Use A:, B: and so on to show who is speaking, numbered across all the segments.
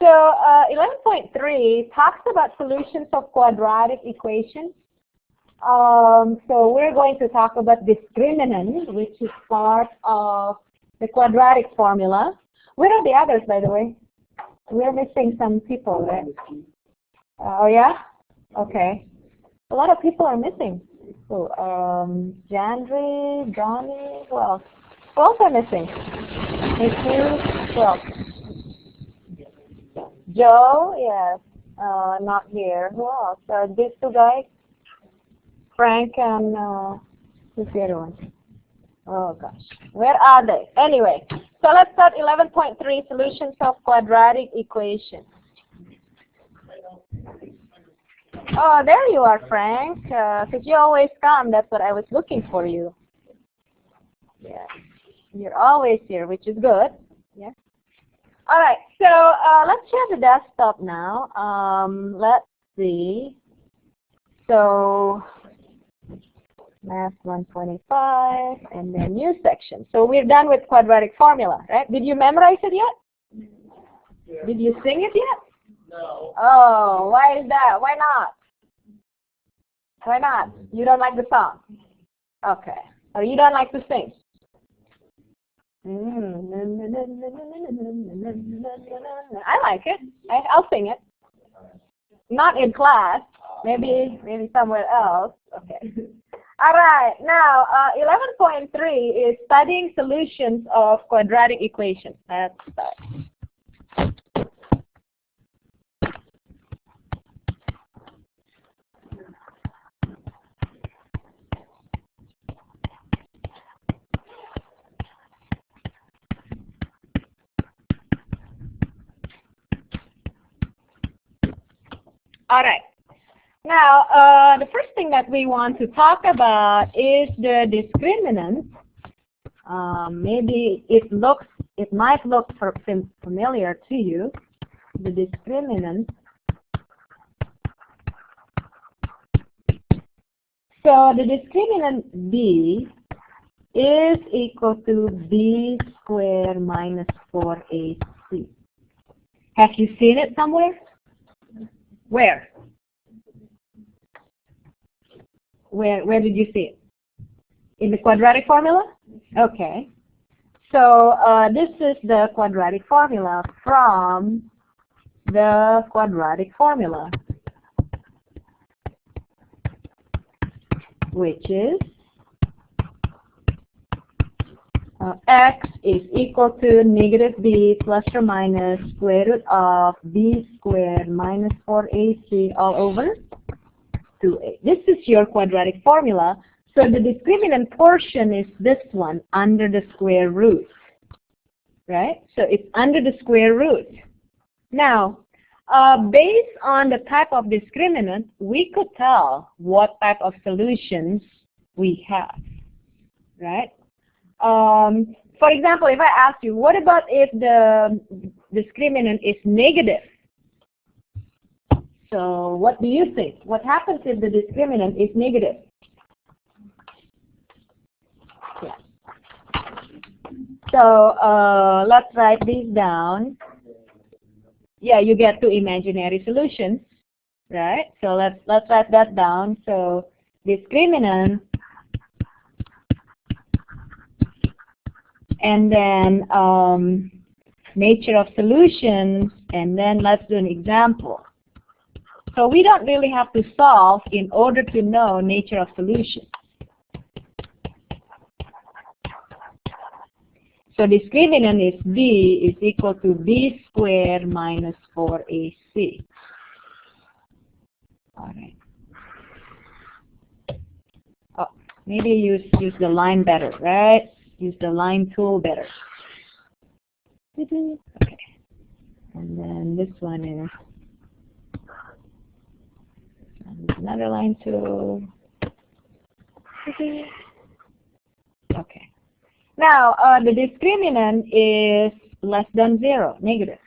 A: So 11.3 talks about solutions of quadratic equations. So we're going to talk about discriminant, which is part of the quadratic formula. Where are the others, by the way? We're missing some people, right? Oh yeah? Okay. A lot of people are missing. So, Jandri, Johnny, who else? Who else are missing? Miss, who else? Joe, yes, not here. Who else? These two guys, Frank and who's the other one? Oh gosh, where are they? Anyway, so let's start 11.3, solutions of quadratic equations. Oh, there you are, Frank. Because you always come. That's what I was looking for you. Yeah, you're always here, which is good. Yeah. All right, so let's share the desktop now. Let's see. So Math 125, and then new section. So we're done with quadratic formula, right? Did you memorize it yet? Yeah. Did you sing it yet?
B: No.
A: Oh, why is that? Why not? Why not? You don't like the song? Okay. Or you don't like to sing? I like it. I'll sing it. Not in class. Maybe somewhere else. Okay. All right. Now, 11.3 is studying solutions of quadratic equations. Let's start. All right. Now, the first thing that we want to talk about is the discriminant. Maybe it might look familiar to you. The discriminant. So the discriminant b is equal to b squared minus 4ac. Have you seen it somewhere? Where? Where did you see it? In the quadratic formula? Okay. So this is the quadratic formula from the quadratic formula, which is x is equal to negative b plus or minus square root of b squared minus 4ac all over 2a. This is your quadratic formula. So the discriminant portion is this one under the square root, right? So it's under the square root. Now, based on the type of discriminant, we could tell what type of solutions we have, right? For example, if I ask you, what about if the discriminant is negative? So what do you think? What happens if the discriminant is negative? Yeah. So let's write these down. Yeah, you get two imaginary solutions, right? So let's write that down. So discriminant, and then nature of solutions, and then let's do an example. So we don't really have to solve in order to know nature of solution. So discriminant is b is equal to b squared minus 4ac. All right. Oh, maybe use the line better, right? Use the line tool better. Okay. And then this one is another line tool. Okay. Now, the discriminant is less than 0, negative.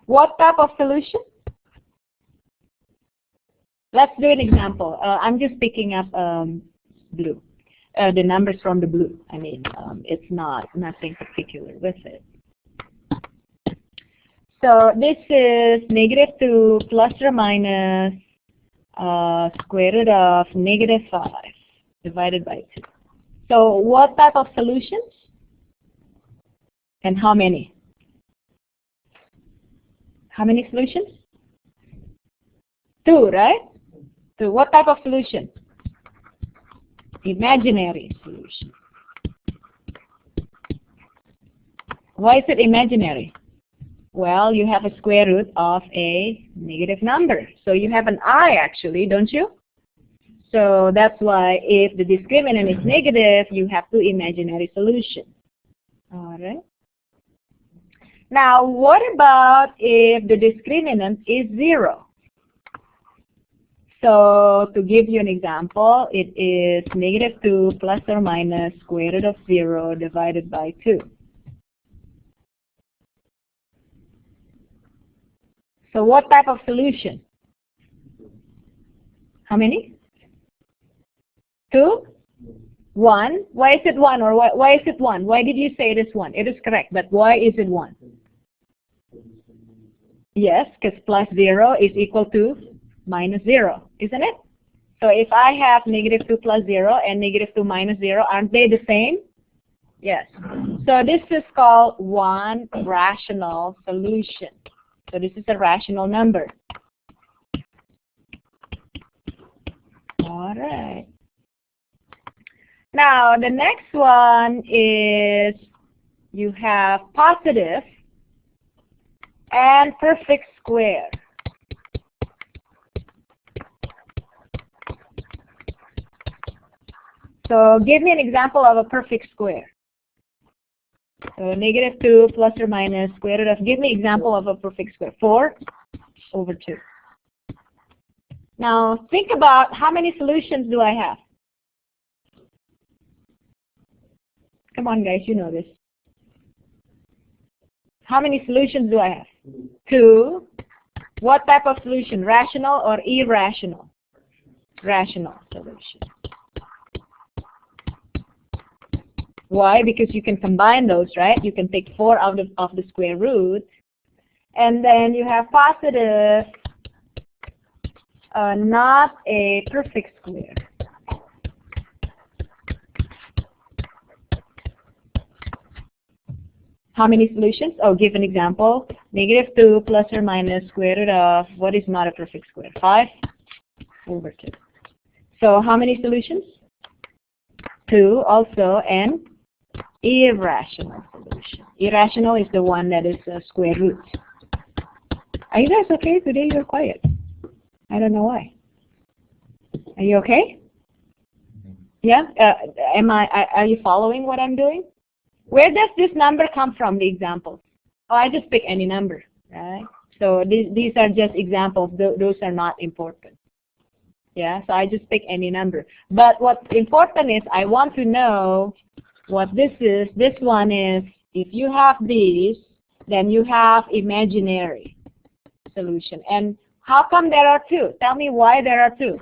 A: What type of solution? Let's do an example. I'm just picking up blue. the numbers from the blue. I mean, it's nothing particular with it. So this is -2 plus or minus square root of -5 divided by 2. So what type of solutions? And how many? How many solutions? 2, right? So what type of solution? Imaginary solution. Why is it imaginary? Well, you have a square root of a negative number. So you have an I actually, don't you? So that's why if the discriminant is negative, you have two imaginary solutions. All right. Now, what about if the discriminant is 0? So to give you an example, it is -2 plus or minus square root of 0 divided by 2. So what type of solution? How many? 2? 1? Why is it 1? Or why is it 1? Why did you say it is 1? It is correct, but why is it 1? Yes, because plus 0 is equal to minus 0, isn't it? So if I have -2 plus 0 and -2 minus 0, aren't they the same? Yes. So this is called one rational solution. So this is a rational number. All right. Now the next one is you have positive and perfect square. So give me an example of a perfect square. So -2 plus or minus square root of, give me example of a perfect square. 4 over 2. Now think about how many solutions do I have? Come on guys, you know this. How many solutions do I have? 2. What type of solution? Rational or irrational? Rational solution. Why? Because you can combine those, right? You can take 4 out of the square root. And then you have positive, not a perfect square. How many solutions? Oh, give an example. -2 plus or minus square root of, what is not a perfect square? 5 over 2. So how many solutions? 2 also, and irrational solution. Irrational is the one that is a square root. Are you guys okay? Today you're quiet. I don't know why. Are you okay? Yeah? Are you following what I'm doing? Where does this number come from, the examples? Oh, I just pick any number, right? So these are just examples. Those are not important. Yeah, so I just pick any number. But what's important is I want to know what this is. This one is, if you have these, then you have imaginary solution. And how come there are 2? Tell me why there are 2.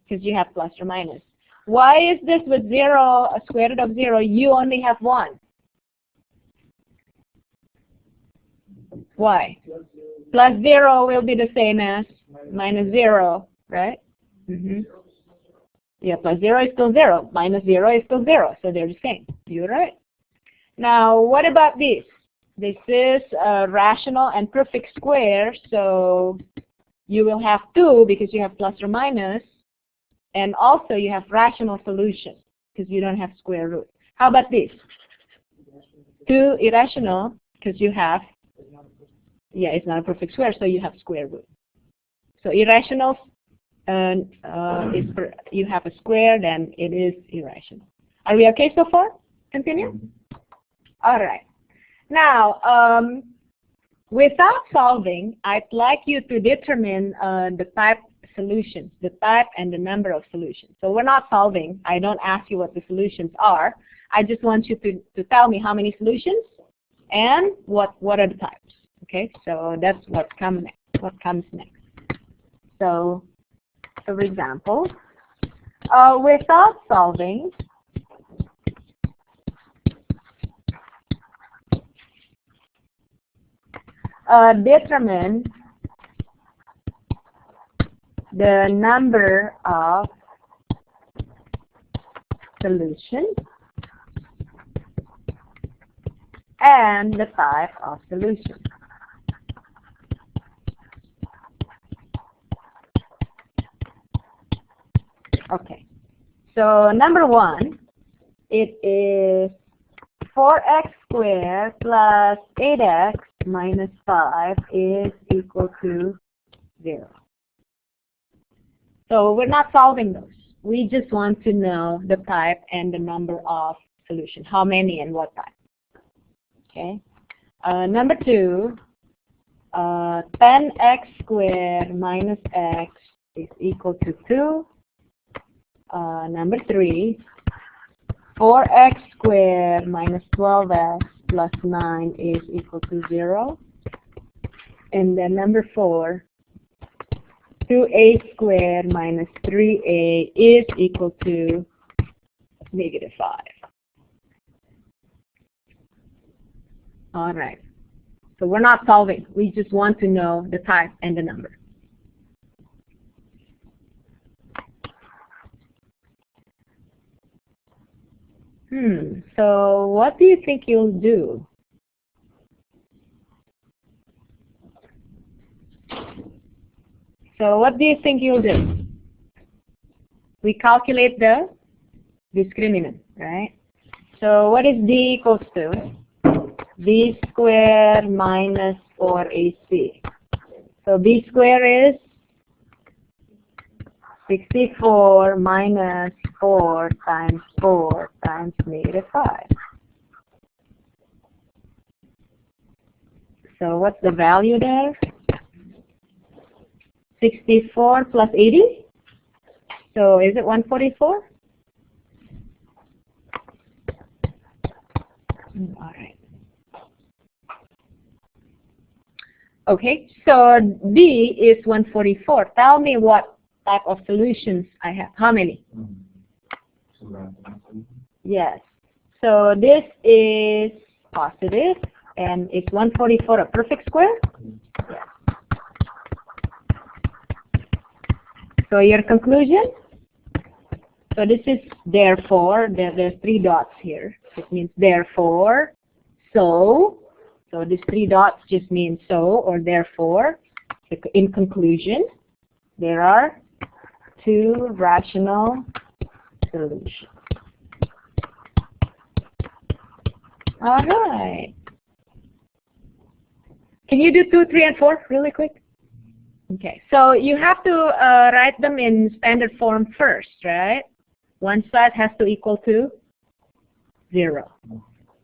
A: Because you have plus or minus. Why is this with 0, a square root of 0, you only have 1? Why? Plus 0 will be the same as minus 0, right? Yeah, plus 0 is still 0. Minus 0 is still 0. So they're the same. You're right. Now, what about this? This is a rational and perfect square. So you will have 2 because you have plus or minus. And also you have rational solution because you don't have square root. How about this? 2 irrational because you have, yeah, it's not a perfect square, so you have square root. So irrational, you have a square, then it is irrational. Are we okay so far? Continue? All right. Now, without solving, I'd like you to determine the type solutions, the type and the number of solutions. So we're not solving. I don't ask you what the solutions are. I just want you to tell me how many solutions and what are the types. Okay, so that's what comes next. So for example, Without solving, determine the number of solutions and the type of solution. Okay, so number one, it is 4x squared plus 8x minus 5 is equal to 0. So we're not solving those. We just want to know the type and the number of solutions. How many and what type. Okay. Number two, 10x squared minus x is equal to 2. Number three, 4x squared minus 12x plus 9 is equal to 0. And then number four, 2a squared minus 3a is equal to negative 5. All right. So we're not solving. We just want to know the type and the number. So what do you think you'll do? So what do you think you'll do? We calculate the discriminant, right? So what is d equals to? B squared minus 4ac. So b squared is 64 minus 4 times 4 times negative 5. So what's the value there? 64 plus 80. So is it 144? All right. Okay, so D is 144. Tell me what type of solutions I have. How many? Yes. So this is positive, and it's 144 a perfect square? Yes. So your conclusion? So this is therefore, there's 3 dots here. It means therefore, so these 3 dots just mean so or therefore. In conclusion, there are 2 rational solutions. All right. Can you do 2, 3, and 4 really quick? Okay. So you have to write them in standard form first, right? One side has to equal to 0.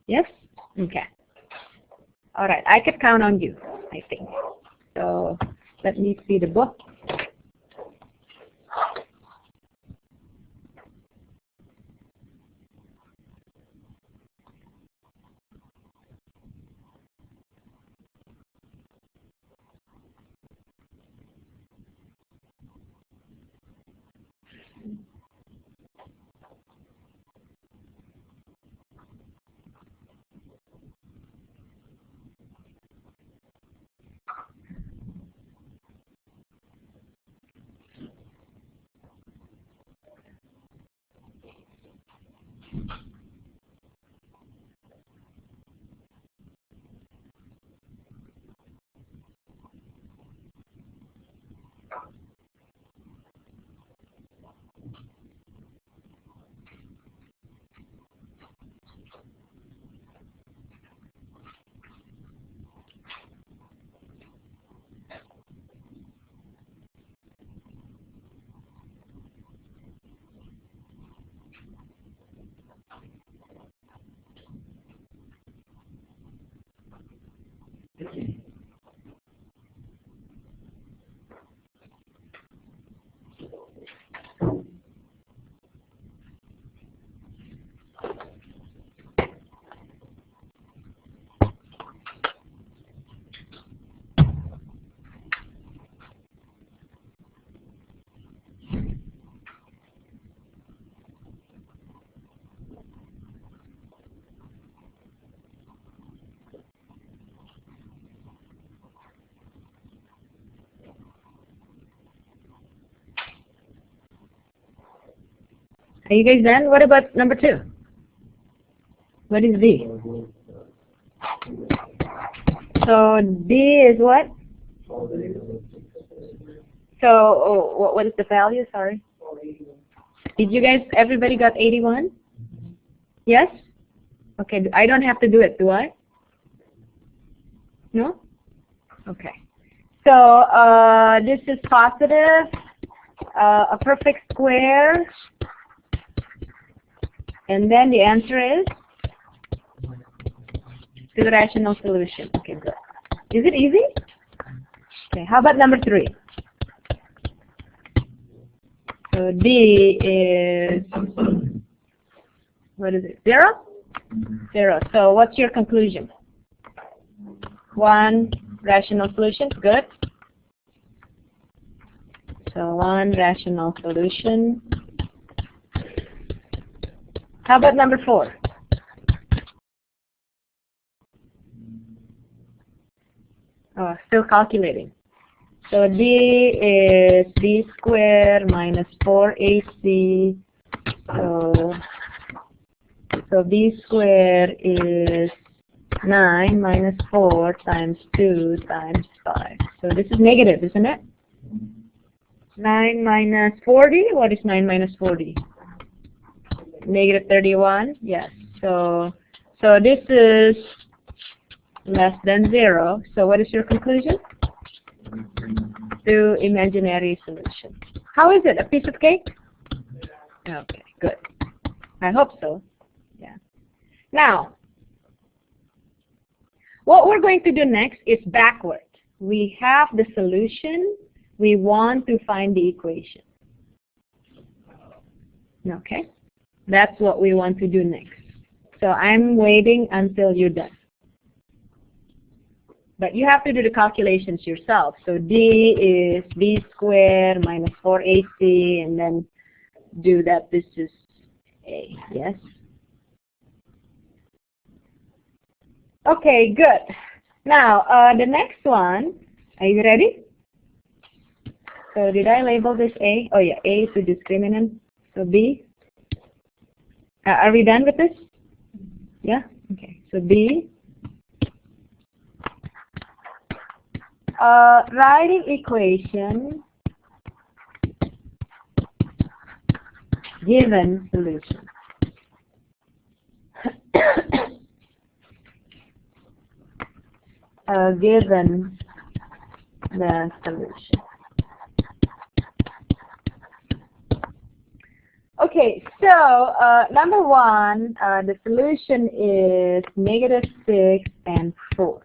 A: Yes? Okay. All right. I could count on you, I think. So let me see the book. Are you guys done? What about number 2? What is D? So D is what? So what is the value? Sorry. Did you guys, everybody got 81? Yes? Okay, I don't have to do it, do I? No? Okay. So this is positive, a perfect square, and then the answer is 2 rational solution. Okay, good. Is it easy? Okay, how about number 3? So D is, what is it, 0? 0. So what's your conclusion? 1 rational solution, good. So 1 rational solution. How about number 4? Oh, still calculating. So D is B squared minus 4AC. So B squared is 9 minus 4 times 2 times 5. So this is negative, isn't it? 9 minus 40. What is 9 minus 40? Negative 31. Yes. So this is less than 0. So what is your conclusion? 2 imaginary solutions. How is it? A piece of cake? Okay, good. I hope so. Yeah. Now, what we're going to do next is backward. We have the solution. We want to find the equation. Okay? That's what we want to do next. So I'm waiting until you're done. But you have to do the calculations yourself. So D is B squared minus 4AC, and then do that. This is A, yes? Okay, good. Now, the next one, are you ready? So did I label this A? Oh yeah, A is the discriminant. So B. Are we done with this? Yeah? Okay, so B. Writing equation given solution. Given the solution. Okay, so number 1, the solution is -6 and 4.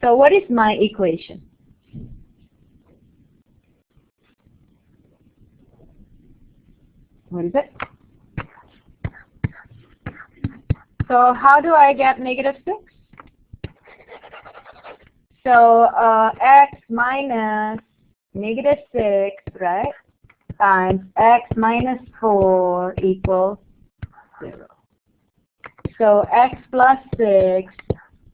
A: So what is my equation? What is it? So how do I get -6? So x minus -6, right, times x minus 4 equals 0. So x plus 6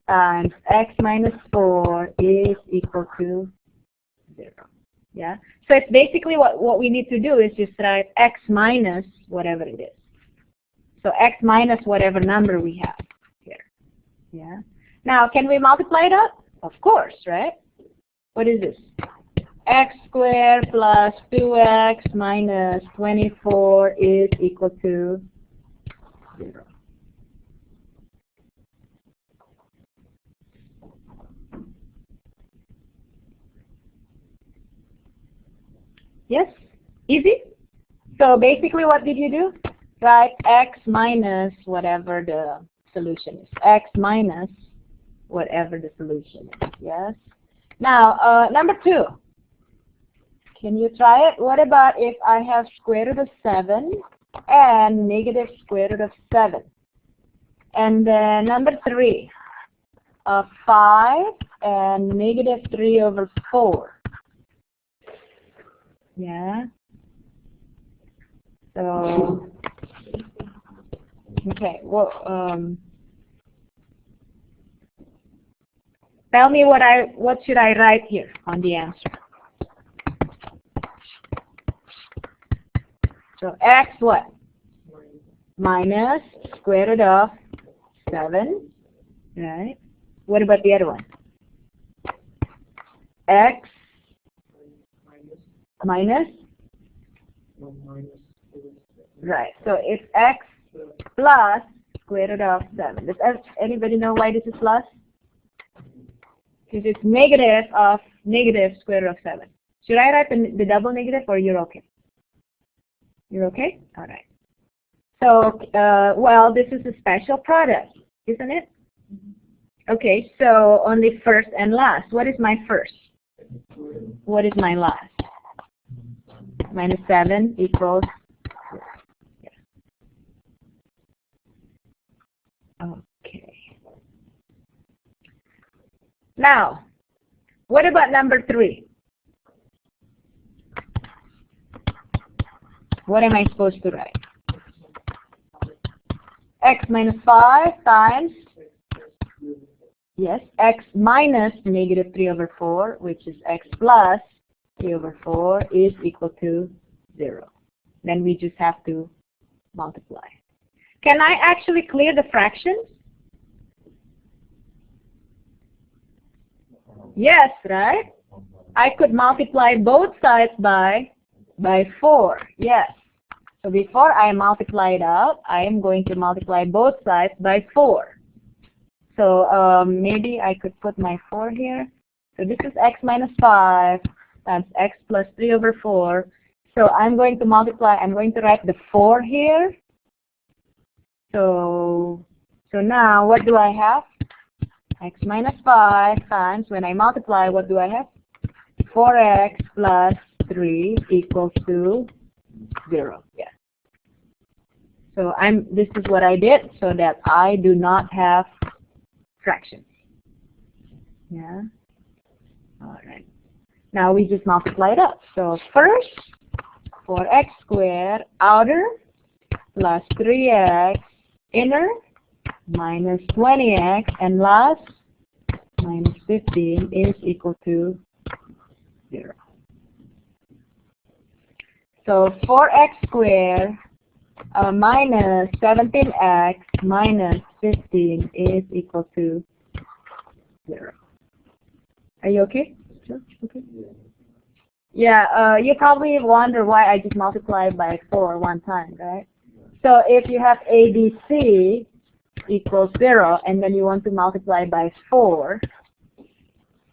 A: times x minus 4 is equal to 0. Yeah. So it's basically what we need to do is just write x minus whatever it is. So x minus whatever number we have here. Yeah. Now, can we multiply it up? Of course, right? What is this? X squared plus 2x minus 24 is equal to 0. Yes? Easy? So basically what did you do? Write x minus whatever the solution is. X minus whatever the solution is. Yes? Now, number 2. Can you try it? What about if I have square root of 7 and negative square root of 7? And then number 3. 5 and negative 3 over 4. Yeah. So, okay. Well, tell me what should I write here on the answer? So x what? Minus square root of 7, right? What about the other one? X minus? Right, so it's x plus square root of 7. Does anybody know why this is plus? Because it's negative of negative square root of 7. Should I write the double negative, or you're okay? You're okay? All right. So, well, this is a special product, isn't it? Okay, so only first and last. What is my first? What is my last? Minus 7 equals, yeah. Okay. Now, what about number 3? What am I supposed to write? X minus 5 times, yes, x minus negative 3 over 4, which is x plus 3 over 4 is equal to 0. Then we just have to multiply. Can I actually clear the fractions? Yes, right? I could multiply both sides by 4, yes. So before I multiply it out, I am going to multiply both sides by 4. So maybe I could put my 4 here. So this is x minus 5 times x plus 3 over 4. So I'm going to multiply, I'm going to write the 4 here. So now what do I have? X minus 5 times, when I multiply, what do I have? 4x plus 3 equals to 0. Yeah. So this is what I did so that I do not have fractions. Yeah. All right. Now we just multiply it up. So first, 4x squared outer plus 3x inner minus 20x and last minus 15 is equal to 0. So 4x squared minus 17x minus 15 is equal to 0. Are you okay? Sure. Okay. Yeah, you probably wonder why I just multiplied by 4 one time, right? So if you have ABC equals 0 and then you want to multiply by 4,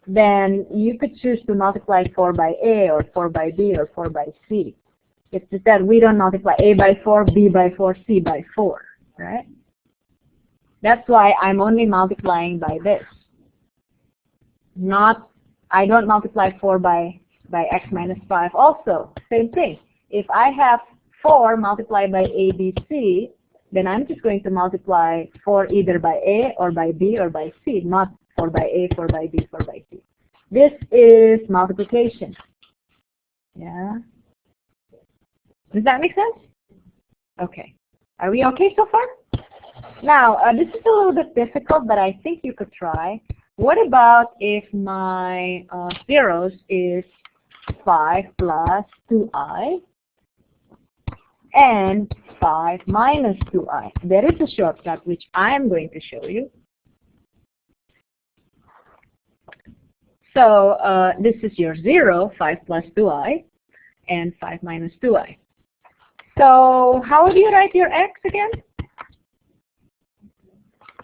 A: then you could choose to multiply 4 by A or 4 by B or 4 by C. It's just that we don't multiply A by 4, B by 4, C by 4, right? That's why I'm only multiplying by this. I don't multiply 4 by x minus 5 also. Same thing. If I have 4 multiplied by A, B, C, then I'm just going to multiply 4 either by A or by B or by C, not 4 by A, 4 by B, 4 by C. This is multiplication. Yeah. Does that make sense? Okay. Are we okay so far? Now, this is a little bit difficult, but I think you could try. What about if my zeros is 5 plus 2i and 5 minus 2i? There is a shortcut which I am going to show you. So this is your 0, 5 plus 2i, and 5 minus 2i. So how do you write your x again?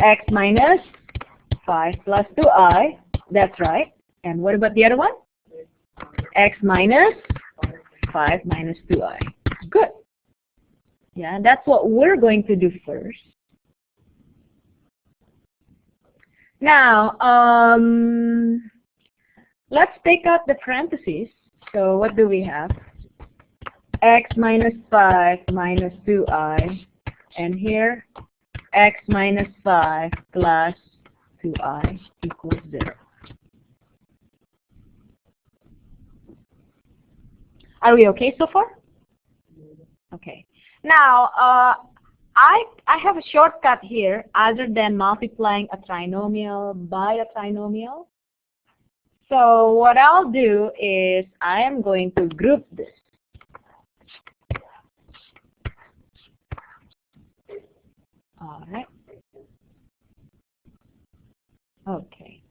A: X minus 5 plus 2i. That's right. And what about the other one? X minus 5 minus 2i. Good. Yeah, that's what we're going to do first. Now, let's take out the parentheses. So what do we have? X minus 5 minus 2i. And here, x minus 5 plus 2i equals 0. Are we okay so far? Okay. Now, I have a shortcut here other than multiplying a trinomial by a trinomial. So what I'll do is I am going to group this. All right. Okay.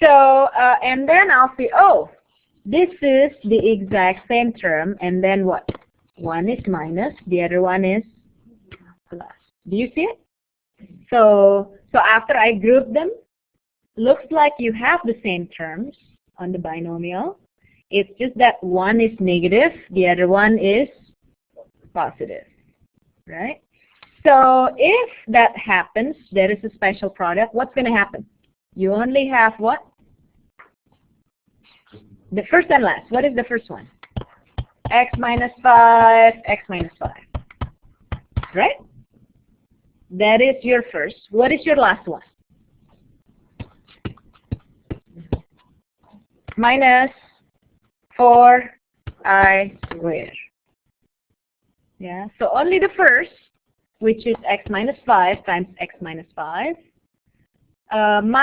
A: So, and then I'll see, oh, this is the exact same term, and then what? One is minus, the other one is plus. Do you see it? So after I group them, looks like you have the same terms on the binomial. It's just that one is negative, the other one is positive, right? So if that happens, there is a special product, what's going to happen? You only have what? The first and last. What is the first one? X minus 5, X minus 5. Right? That is your first. What is your last one? Minus 4i squared. Yeah, so only the first, which is x minus 5 times x minus 5, and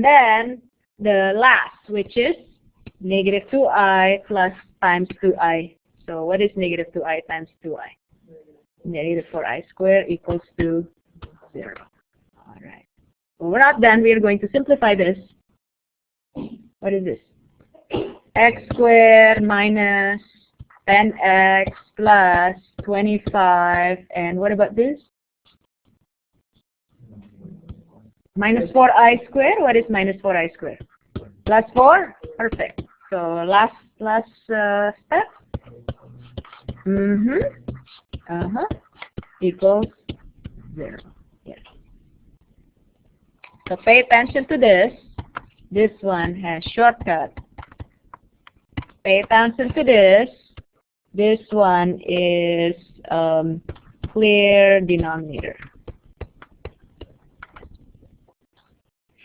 A: then the last, which is negative 2i plus times 2i. So what is negative 2i times 2i? Negative 4i squared equals to 0. All right. Well, we're not done. We are going to simplify this. What is this? X squared minus 10x plus 25. And what about this? Minus 4i squared. What is minus 4i squared? Plus 4? Perfect. So last step. Equals 0. Yes. So pay attention to this. This one has shortcut. Pay attention to this. This one is clear denominator.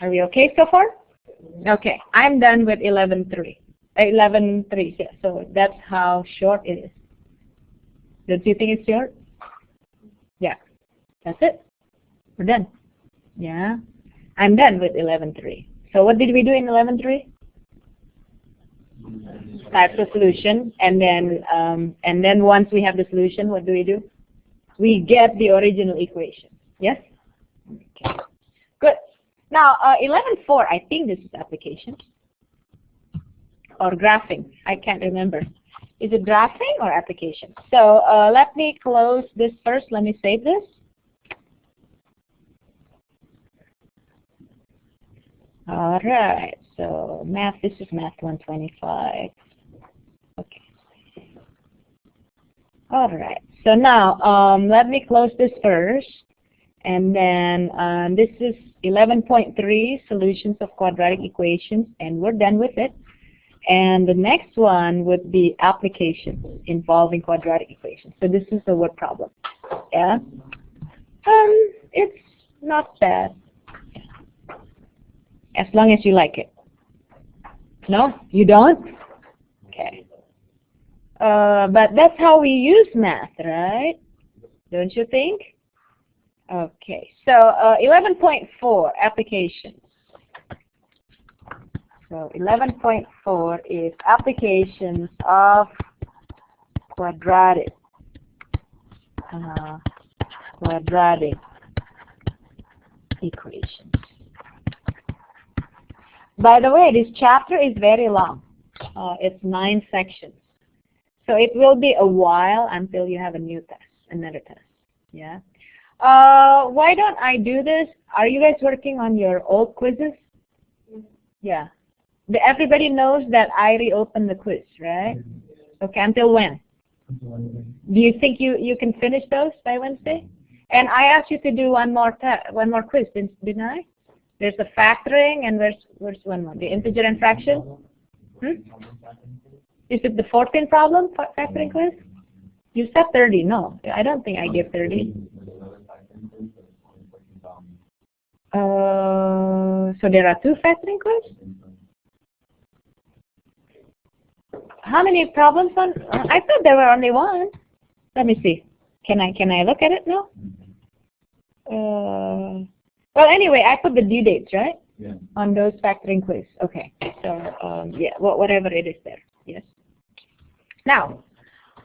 A: Are we okay so far? Okay, I'm done with 11.3. 11.3, yeah, so that's how short it is. Don't you think it's short? Yeah, that's it. We're done. Yeah, I'm done with 11.3. So what did we do in 11.3? Types of solution, and then once we have the solution, what do? We get the original equation. Yes? Okay. Good. Now, 11.4, I think this is application or graphing. I can't remember. Is it graphing or application? So let me close this first. Let me save this. All right. So math, this is math 125. Okay. All right. So now let me close this first. And then this is 11.3, solutions of quadratic equations, and we're done with it. And the next one would be applications involving quadratic equations. So this is the word problem. Yeah. It's not bad. As long as you like it. No? You don't? Okay. But that's how we use math, right? Don't you think? Okay. So 11.4, applications. So 11.4 is applications of quadratic equations. By the way, this chapter is very long. It's 9 sections. So it will be a while until you have a new test, another test. Yeah. Why don't I do this? Are you guys working on your old quizzes? Yeah. Everybody knows that I reopened the quiz, right? Okay, until when? Do you think you can finish those by Wednesday? And I asked you to do one more quiz, didn't I? There's the factoring, and where's one more? The integer and fraction? Is it the 14 problem, factoring quiz? You said 30. No, I don't think I gave 30. So there are 2 factoring quiz? How many problems on? I thought there were only 1. Let me see. Can I look at it now? Well, anyway, I put the due dates, right? Yeah. On those factoring quiz. Okay. So yeah, whatever it is there. Yes. Now,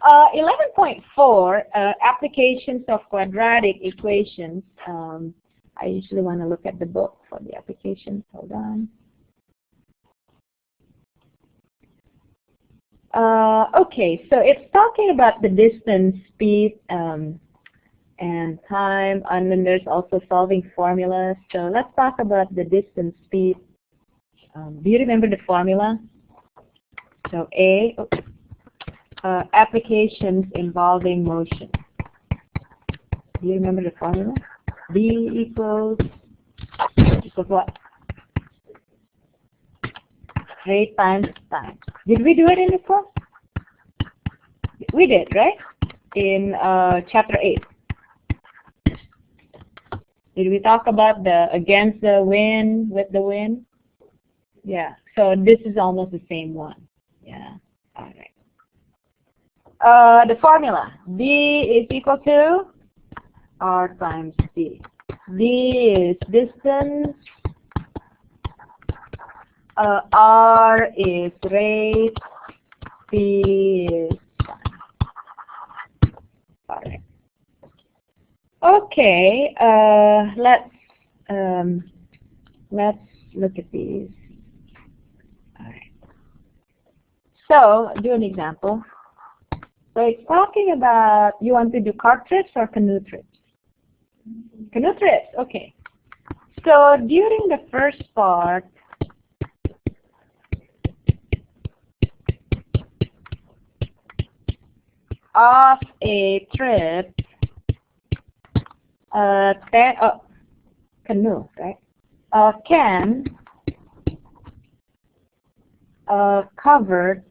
A: 11.4, applications of quadratic equations. I usually want to look at the book for the applications. Hold on. Okay, so it's talking about the distance, speed, and time, and then there's also solving formulas. So let's talk about the distance, speed. Do you remember the formula? So A, applications involving motion. Do you remember the formula? B equals what? Rate times time. Did we do it in the course? We did, right? In chapter 8. Did we talk about the against the wind, with the wind? Yeah. So this is almost the same one. Yeah. All right. The formula. B is equal to R times C. D is distance. R is rate. C is time. All right. Okay. Let's look at these. All right. So do an example. So it's talking about, you want to do car trips or canoe trips? Canoe trips, okay. So during the first part, of a trip, canoe, right? Can cover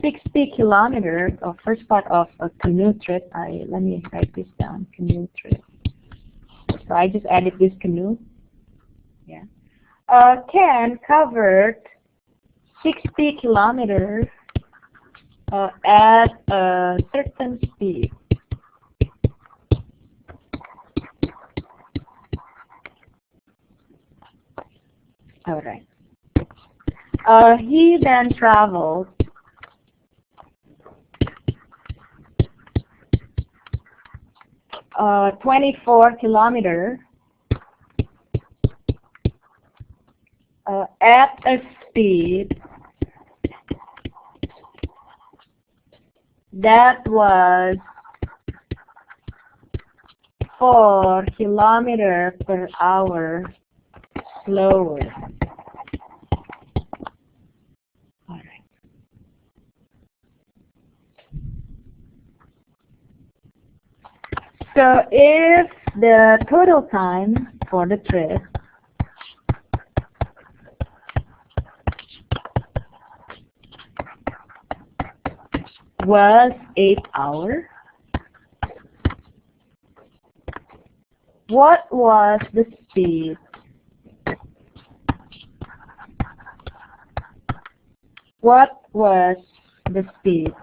A: 60 kilometers, or first part of a canoe trip. Let me write this down, canoe trip. So I just added this canoe. Yeah. Can cover 60 kilometers at a certain speed. All right. He then traveled 24 kilometers at a speed that was 4 kilometers per hour slower. All right. So if the total time for the trip was 8 hours, what was the speed? What was the speed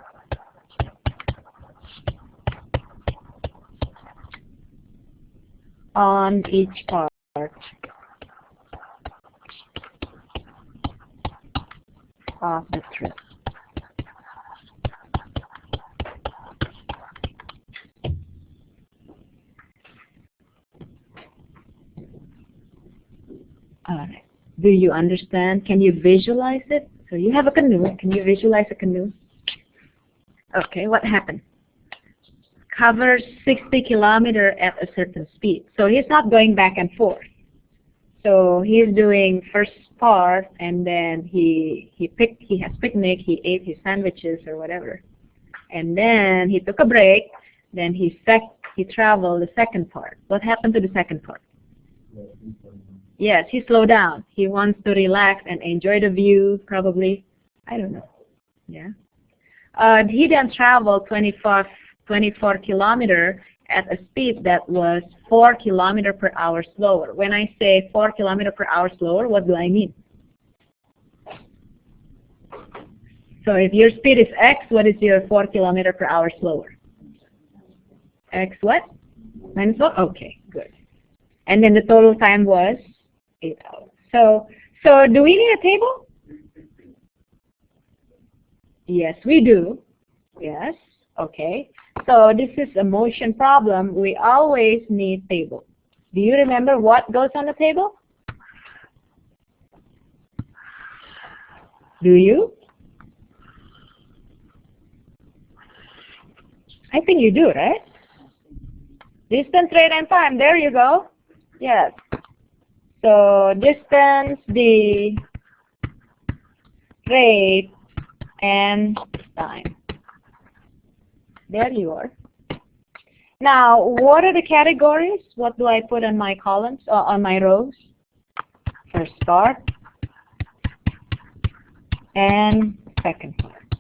A: on each part of the trip? All right. Do you understand? Can you visualize it? So you have a canoe. Can you visualize a canoe? Okay, what happened? Covers 60 kilometers at a certain speed. So he's not going back and forth. So he's doing first part, and then he has picnic, he ate his sandwiches or whatever. And then he took a break, then he traveled the second part. What happened to the second part? Yes, he slowed down. He wants to relax and enjoy the view, probably. I don't know. Yeah. He then traveled 24 kilometers at a speed that was 4 kilometers per hour slower. When I say 4 kilometers per hour slower, what do I mean? So if your speed is x, what is your 4 kilometers per hour slower? X what? Minus 1? Okay, good. And then the total time was 8 hours. So do we need a table? Yes, we do. Yes. Okay. So this is a motion problem. We always need table. Do you remember what goes on the table? Do you? I think you do, right? Distance, rate, and time. There you go. Yes. So distance, the rate, and time. There you are. Now, what are the categories? What do I put on my columns, on my rows? First part and second part.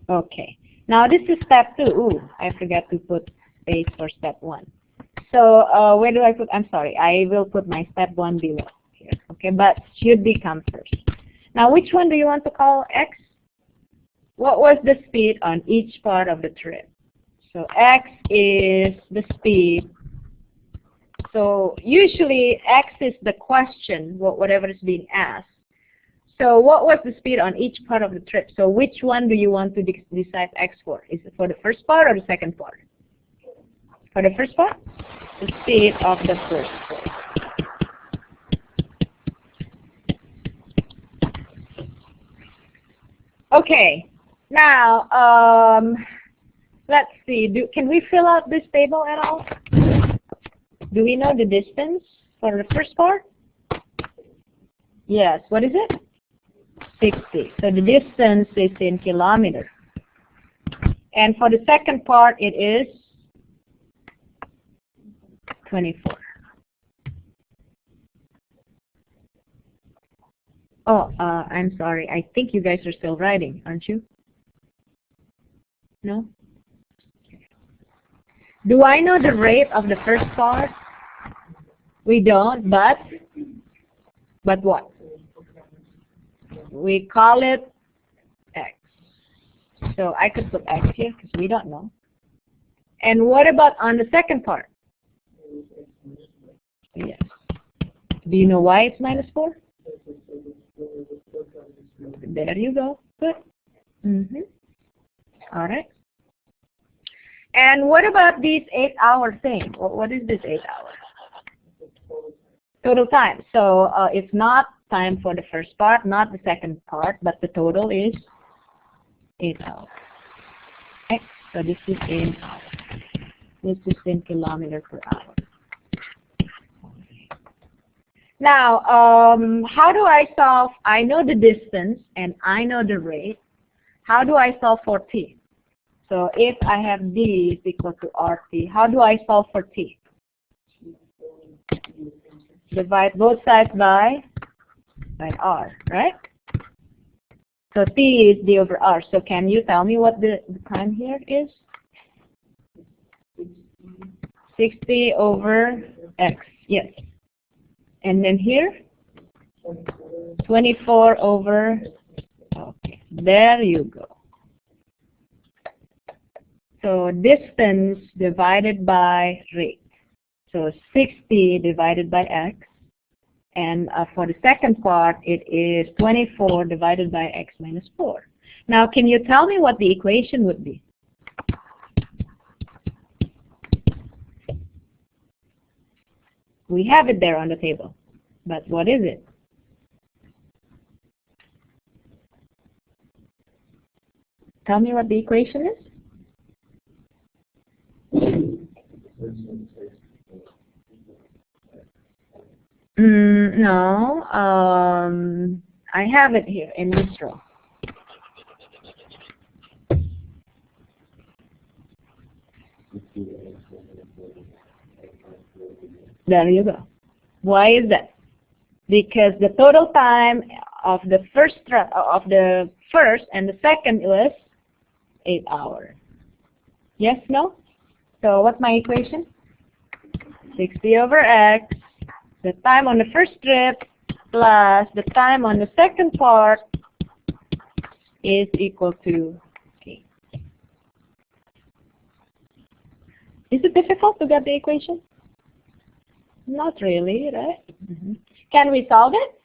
A: Okay. Now this is step 2. Ooh, I forgot to put space for step 1. So where do I put? I'm sorry. I will put my step 1 below here. Okay, but should become first. Now, which one do you want to call X? What was the speed on each part of the trip? So X is the speed. So usually X is the question, whatever is being asked. So what was the speed on each part of the trip? So which one do you want to decide X for? Is it for the first part or the second part? For the first part? The speed of the first part. Okay. Now, let's see. Can we fill out this table at all? Do we know the distance for the first part? Yes. What is it? 60. So the distance is in kilometers. And for the second part, it is 24. Oh, I'm sorry. I think you guys are still writing, aren't you? No? Do I know the rate of the first part? We don't, but what? We call it X. So I could put X here because we don't know. And what about on the second part? Yes. Do you know why it's minus 4? There you go. Good. All right. And what about this 8-hour thing? What is this 8 hours? Total time. So it's not time for the first part, not the second part, but the total is 8 hours. Okay. So this is in hours. This is in kilometers per hour. Now, how do I solve? I know the distance and I know the rate. How do I solve for t? So if I have d is equal to RT, how do I solve for t? Divide both sides by r, right? So t is d over r. So can you tell me what the time here is? 60 over x, yes. And then here, 24 over, okay, there you go. So distance divided by rate. So 60 divided by x. And for the second part, it is 24 divided by x minus 4. Now, can you tell me what the equation would be? We have it there on the table, but what is it? Tell me what the equation is. No, I have it here in this row. There you go. Why is that? Because the total time of the first and the second is 8 hours. Yes, no? So what's my equation? 60 over x, the time on the first trip plus the time on the second part is equal to k. Is it difficult to get the equation? Not really, right? Can we solve it?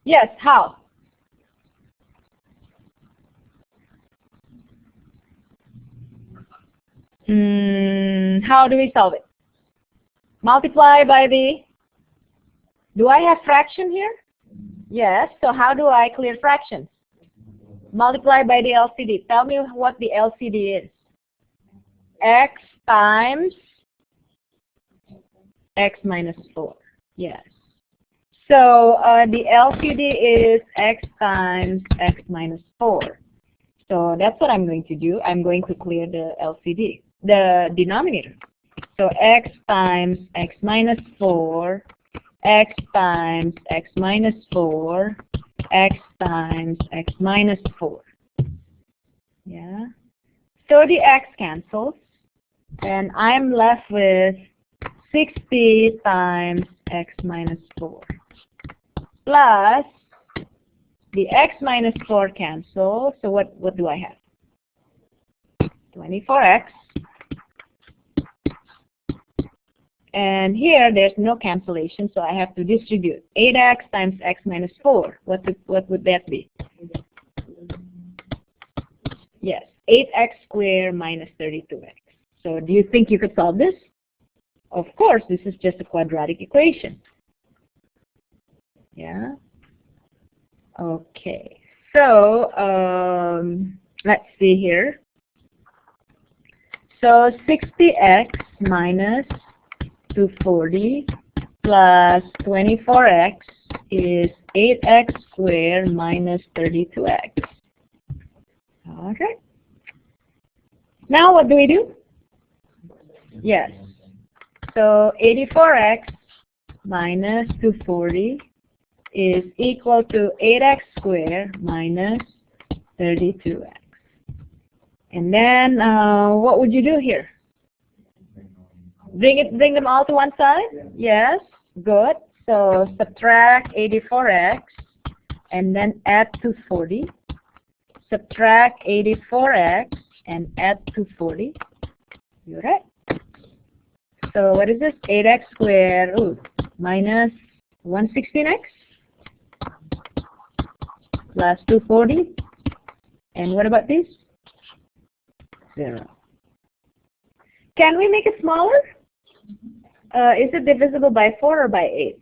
A: Yes, how? How do we solve it? Multiply by the, do I have fraction here? Yes, so how do I clear fractions? Multiply by the LCD. Tell me what the LCD is. X times x minus 4. Yes. So the LCD is x times x minus 4. So that's what I'm going to do. I'm going to clear the LCD, the denominator. So x times x minus 4, x times x minus 4, x times x minus 4. Yeah. So the x cancels, and I'm left with 60 times x minus 4 plus the x minus 4 cancels. So what do I have? 24x. And here there's no cancellation, so I have to distribute 8x times x minus 4. What would that be? Yes, 8x squared minus 32x. So do you think you could solve this? Of course, this is just a quadratic equation. Yeah. Okay. So let's see here. So 60x minus 240 plus 24x is 8x squared minus 32x. Okay. Now what do we do? Yes. So 84x minus 240 is equal to 8x squared minus 32x. And then what would you do here? Bring them all to one side? Yes, good. So subtract 84x and then add 240. Subtract 84x and add 240. You're right. So what is this? 8x squared minus 116x plus 240. And what about this? 0. Can we make it smaller? Is it divisible by 4 or by 8?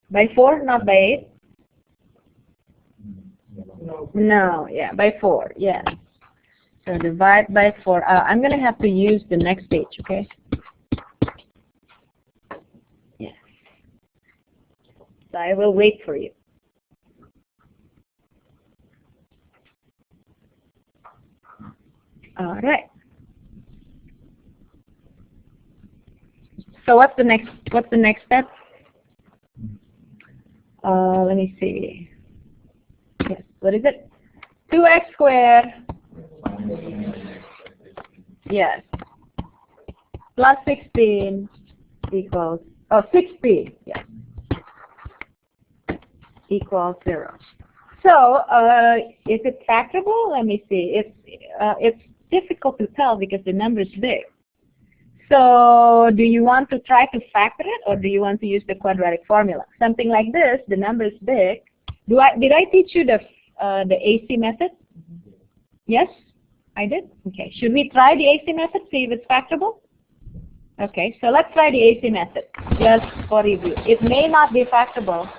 A: By 4, not by 8? No, yeah, by 4, yeah. So divide by 4. I'm going to have to use the next page, okay? Yeah. So I will wait for you. All right. So what's the next step? Let me see. Yes, what is it? 2x squared. Yes. Plus 16 equals, 60, yes, equals 0. So, is it factorable? Let me see. It's difficult to tell because the number is big. So, do you want to try to factor it, or do you want to use the quadratic formula? Something like this, the number is big. Did I teach you the AC method? Yes, I did? Okay. Should we try the AC method, see if it's factorable? Okay, so let's try the AC method, just for review. It may not be factorable.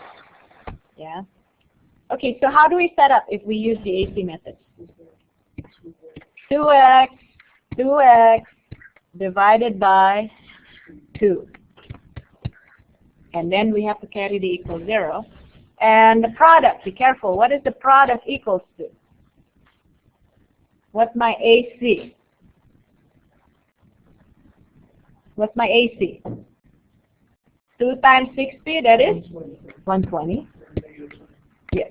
A: Yeah. Okay, so how do we set up if we use the AC method? 2x divided by 2. And then we have to carry the equal 0. And the product, be careful, what is the product equals to? What's my AC? What's my AC? 2 times 60, that is 120. Yes.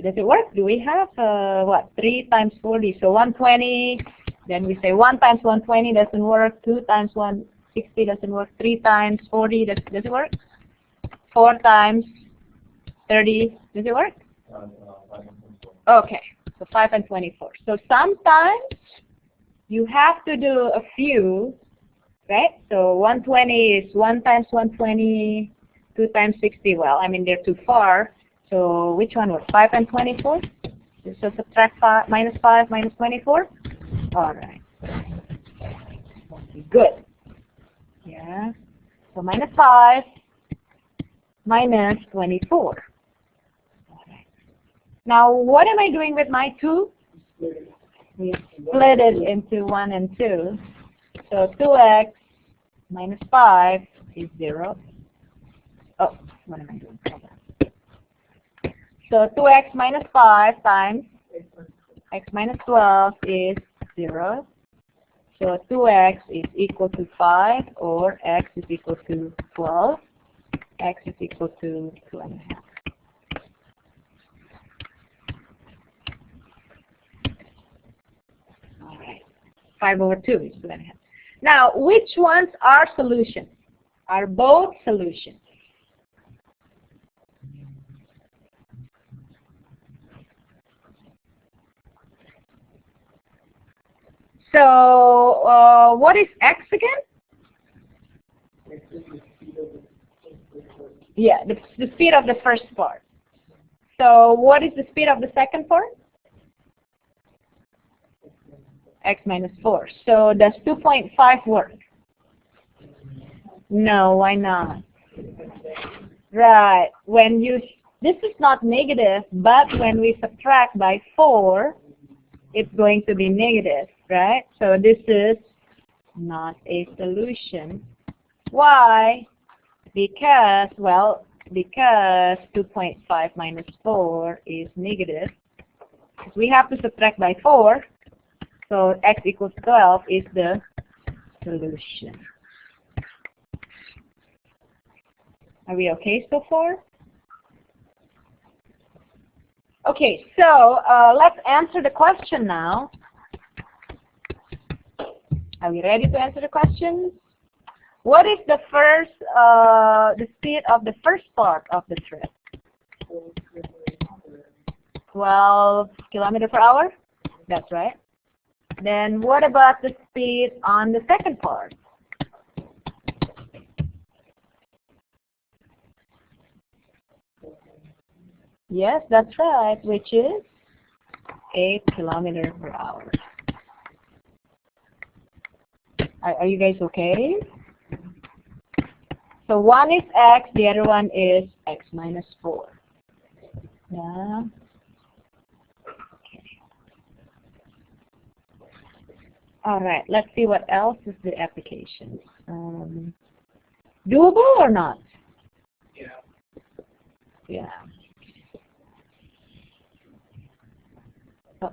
A: Does it work? Do we have, 3 times 40? So 120, then we say 1 times 120 doesn't work, 2 times 160 doesn't work, 3 times 40, does it work? 4 times 30, does it work? Okay, so 5 and 24. So sometimes you have to do a few, right? So 120 is 1 times 120, 2 times 60, well, I mean, they're too far. So which one was 5 and 24? So subtract 5, minus 5 minus 24. All right. Good. Yeah. So minus 5 minus 24. All right. Now, what am I doing with my 2? We split it into 1 and 2. So 2x minus 5 is 0. Oh, what am I doing? Hold on. So 2x minus 5 times x minus 12 is 0. So 2x is equal to 5, or x is equal to 12. X is equal to 2.5. All right. 5 over 2 is 2.5. Now, which ones are solutions? Are both solutions? So, what is x again? Yeah, the speed of the first part. So, what is the speed of the second part? X minus 4. So, does 2.5 work? No, why not? Right. When you, this is not negative, but when we subtract by 4, it's going to be negative, right? So this is not a solution. Why? Because, well, because 2.5 minus 4 is negative. We have to subtract by 4, so x equals 12 is the solution. Are we okay so far? Okay, so let's answer the question now. Are we ready to answer the question? What is the first, the speed of the first part of the trip? 12 kilometers per hour? That's right. Then what about the speed on the second part? Yes, that's right, which is 8 kilometers per hour. Are you guys okay? So one is x, the other one is x minus 4. Yeah. Okay. All right, let's see what else is the application. Doable or not? Yeah. Yeah. Oh.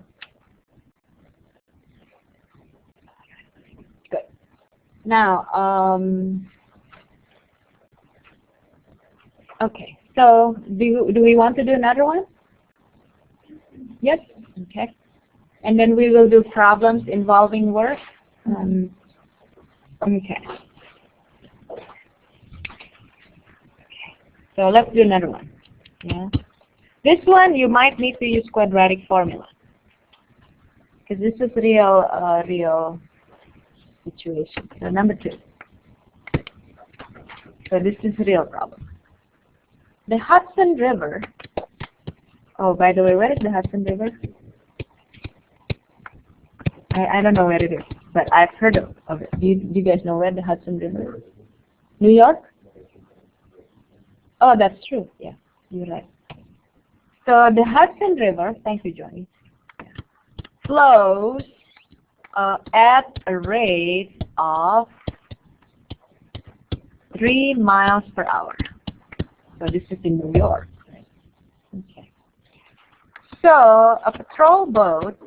A: Good. Now, okay. So, do we want to do another one? Yes. Okay. And then we will do problems involving work. Okay. So let's do another one. Yeah. This one you might need to use quadratic formula because this is real situation. So number 2. So this is a real problem. The Hudson River. Oh, by the way, where is the Hudson River? I don't know where it is, but I've heard of it. Do you guys know where the Hudson River is? New York? Oh, that's true. Yeah, you're right. So the Hudson River, thank you, Johnny, flows at a rate of 3 miles per hour. So this is in New York. Okay. So a patrol boat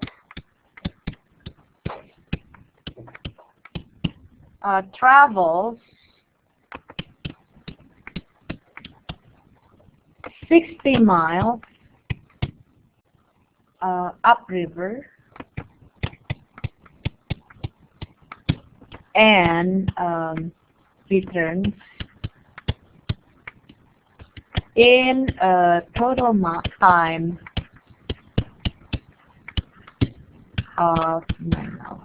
A: travels 60 miles upriver and returns in a total time of 9 hours.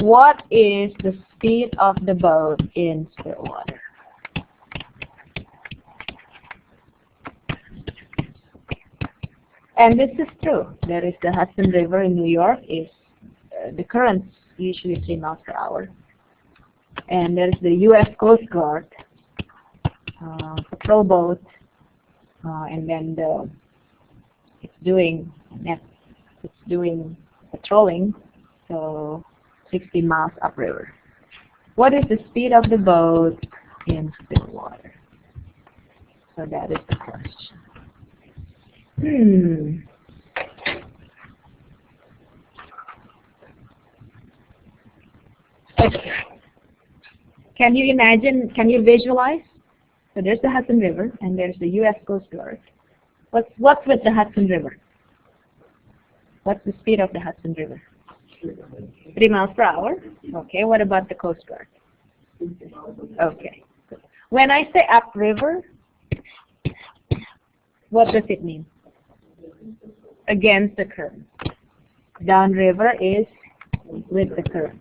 A: What is the speed of the boat in still water? And this is true. There is the Hudson River in New York. Is the current's usually 3 miles per hour. And there is the U.S. Coast Guard patrol boat, and then it's doing patrolling, so 60 miles upriver. What is the speed of the boat in still water? So that is the question. Okay. Can you imagine, can you visualize? So there's the Hudson River and there's the U.S. Coast Guard. What's with the Hudson River? What's the speed of the Hudson River? 3 miles per hour. Okay, what about the Coast Guard? Okay. When I say upriver, what does it mean? Against the current. Downriver is with the current.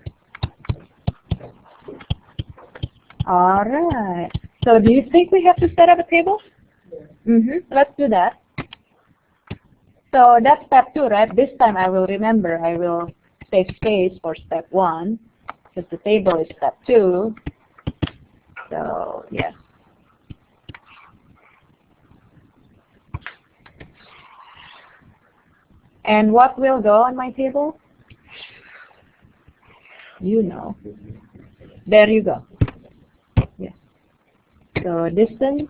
A: All right. So do you think we have to set up a table? Let's do that. So that's step 2, right? This time I will remember. I will save space for step 1, because the table is step 2. So, yes. And what will go on my table? You know. There you go. Yes. So distance,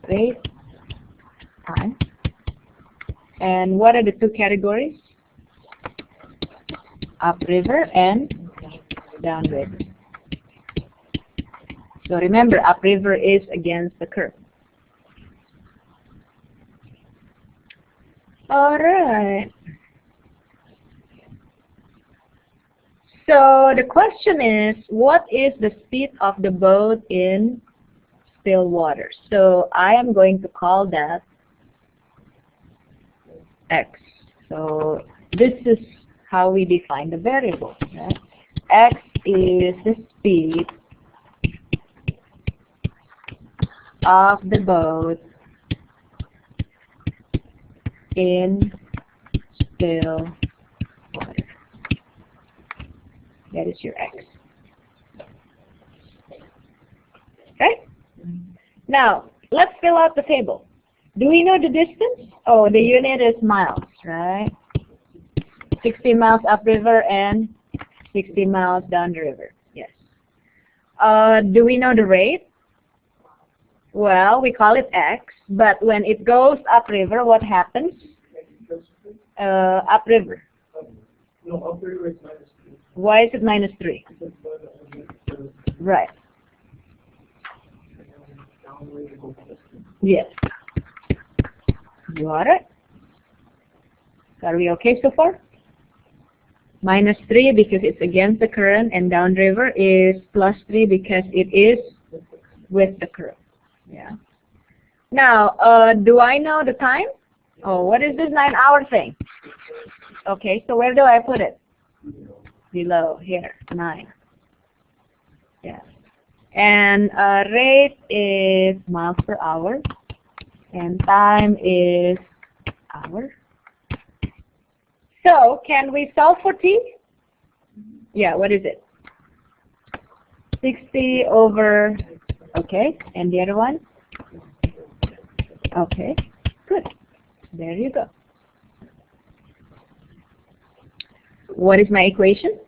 A: rate, time. And what are the 2 categories? Upriver and downriver. So remember, upriver is against the current. All right. So the question is, what is the speed of the boat in still water? So I am going to call that x. So this is how we define the variable. Right? X is the speed of the boat in still water. That is your x. Okay? Now, let's fill out the table. Do we know the distance? Oh, the unit is miles, right? 60 miles upriver and 60 miles downriver. Yes. Do we know the rate? Well, we call it x, but when it goes upriver, what happens? Upriver.
B: No, upriver is -3.
A: Why is it -3? Right. Yes. You got it? Are we okay so far? -3 because it's against the current, and downriver is +3 because it is with the current. Yeah. Now, do I know the time? Oh, what is this 9-hour thing? Okay, so where do I put it? Below, here, 9. Yeah. And rate is miles per hour, and time is hour. So, can we solve for t? Yeah, what is it? 60 over, okay, and the other one? Okay, good. There you go. What is my equation?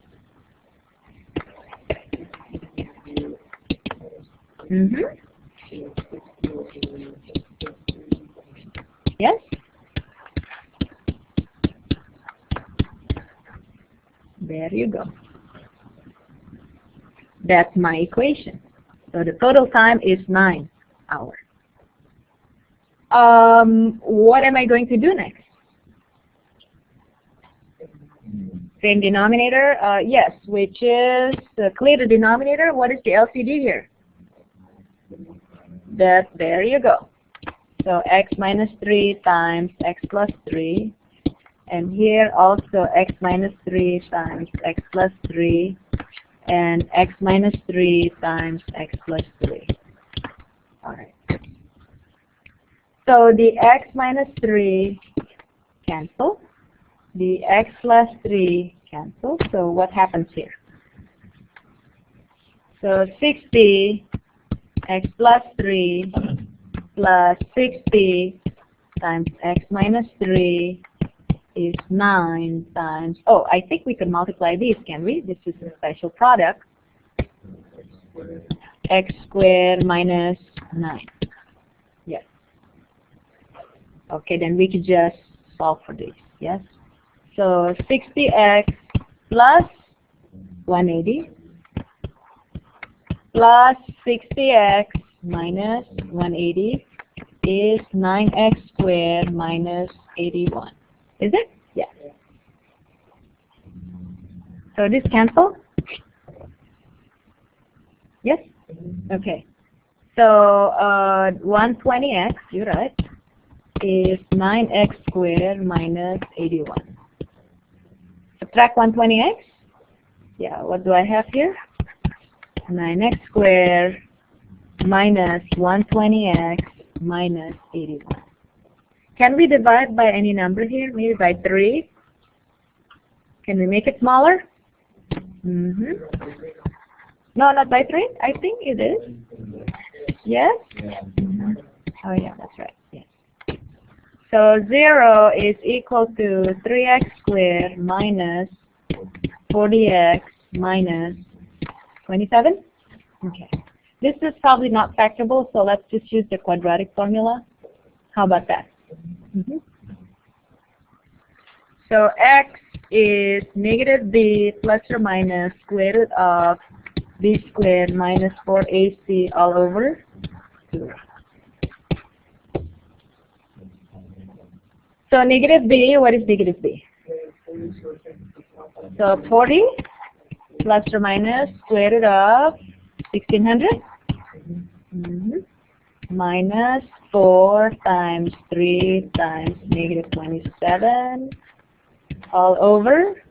A: Yes? There you go. That's my equation. So the total time is 9 hours. What am I going to do next? Same denominator? Yes, which is clear the denominator. What is the LCD here? There you go. So x minus 3 times x plus 3. And here also x minus 3 times x plus 3, and x minus 3 times x plus 3. All right. So the x minus 3 cancel. The x plus 3 cancel. So what happens here? So 60 x plus 3 plus 60 times x minus 3 is 9 times, oh, I think we could multiply these, can we? This is a special product. X squared minus 9. Yes. Okay, then we could just solve for this. Yes. So 60x plus 180 plus 60x minus 180 is 9x squared minus 81. Is it? Yeah. So this cancel? Yes? Okay. So 120x, you're right, is 9x squared minus 81. Subtract 120x. Yeah, what do I have here? 9x squared minus 120x minus 81. Can we divide by any number here? Maybe by 3? Can we make it smaller? No, not by 3? I think it is. Yes? Oh yeah, that's right. Yes. So 0 is equal to 3x squared minus 40x minus 27? Okay. This is probably not factorable, so let's just use the quadratic formula. How about that? So x is negative b plus or minus square root of b squared minus 4ac all over 2. So negative b, what is negative b? So 40 plus or minus square root of 1600 minus 4 times 3 times negative 27 all over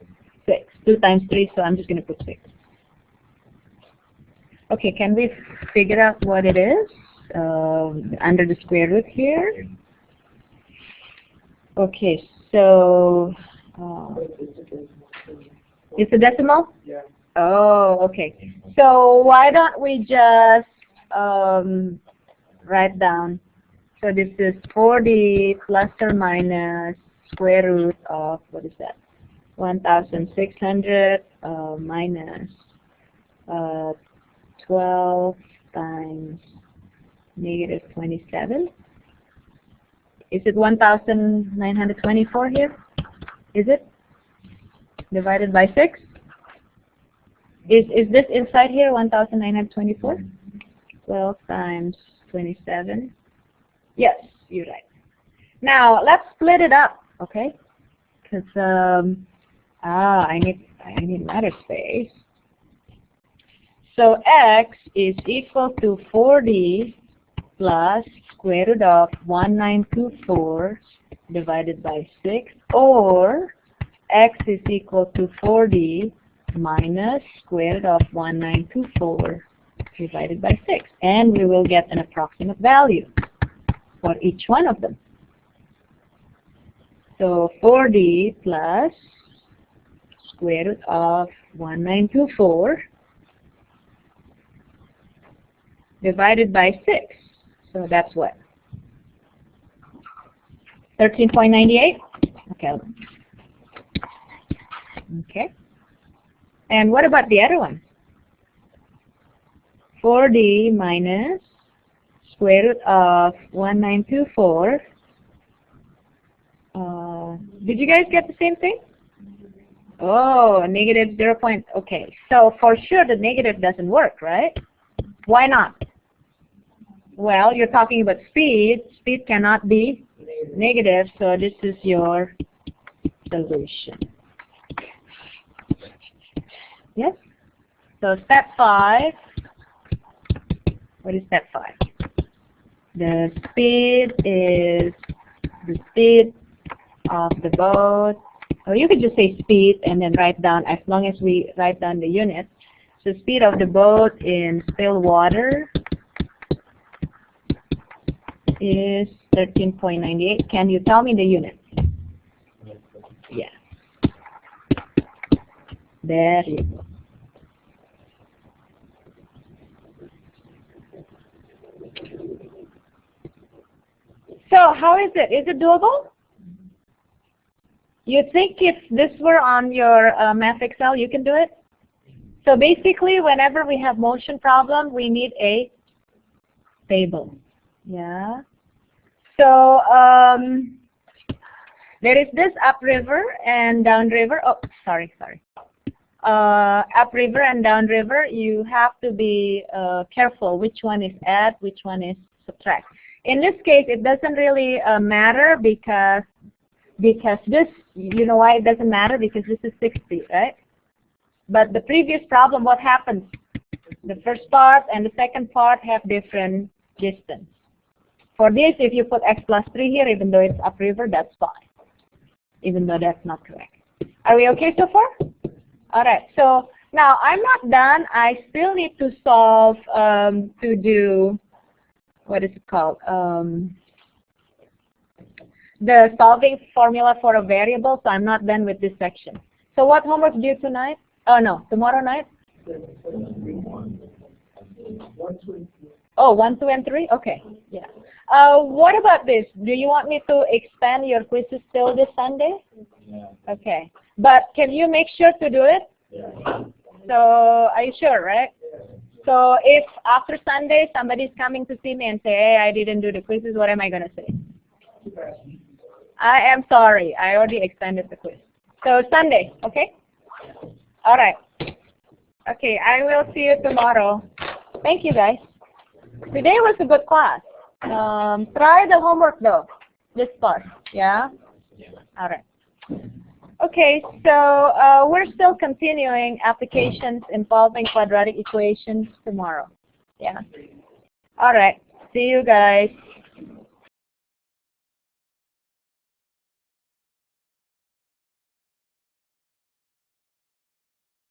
A: 6. 2 times 3, so I'm just going to put 6. Okay, can we figure out what it is under the square root here? Okay, so it's a decimal?
B: Yeah.
A: Oh, okay. So why don't we just write down, so this is 40 plus or minus square root of, what is that, 1,600 minus 12 times negative 27. Is it 1,924 here? Is it? Divided by 6? Is this inside here, 1,924? 12 times 27. Yes, you're right. Now let's split it up, okay? Because I need matter space. So x is equal to 40 plus square root of 1924 divided by 6, or x is equal to 40 minus square root of 1924 divided by 6, and we will get an approximate value for each one of them. So 40 plus square root of 1924 divided by 6. So that's what? 13.98? Okay. Okay. And what about the other one? 4d minus square root of 1924. Did you guys get the same thing? Oh, negative 0. Okay, so for sure the negative doesn't work, right? Why not? Well, you're talking about speed. Speed cannot be negative, so this is your solution. Yes? So step 5. What is step 5? The speed is the speed of the boat or you could just say speed and then write down, as long as we write down the units. So speed of the boat in still water is 13.98. Can you tell me the units? Yeah. There you go. So how is it? Is it doable? You think if this were on your Math Excel, you can do it? So basically, whenever we have motion problem, we need a table. Yeah. So there is this upriver and downriver. Oh, sorry. Upriver and downriver, you have to be careful which one is add, which one is subtract. In this case, it doesn't really matter because this, you know why it doesn't matter? Because this is 60, right? But the previous problem, what happens? The first part and the second part have different distance. For this, if you put x plus 3 here, even though it's upriver, that's fine. Even though that's not correct. Are we okay so far? All right. So now I'm not done. I still need to solve to do, what is it called? The solving formula for a variable. So I'm not done with this section. So what homework due tonight? Oh no, tomorrow night? Oh, 1, 2, and 3? Okay. Yeah. What about this? Do you want me to expand your quizzes till this Sunday?
B: Yeah.
A: Okay. But can you make sure to do it?
B: Yeah.
A: So are you sure, right? So if after Sunday somebody's coming to see me and say, hey, I didn't do the quizzes, what am I going to say? I am sorry. I already extended the quiz. So Sunday, okay? All right. Okay, I will see you tomorrow. Thank you, guys. Today was a good class. Try the homework, though. This part, yeah? All right. Okay, so we're still continuing applications involving quadratic equations tomorrow. Yeah. All right. See you guys.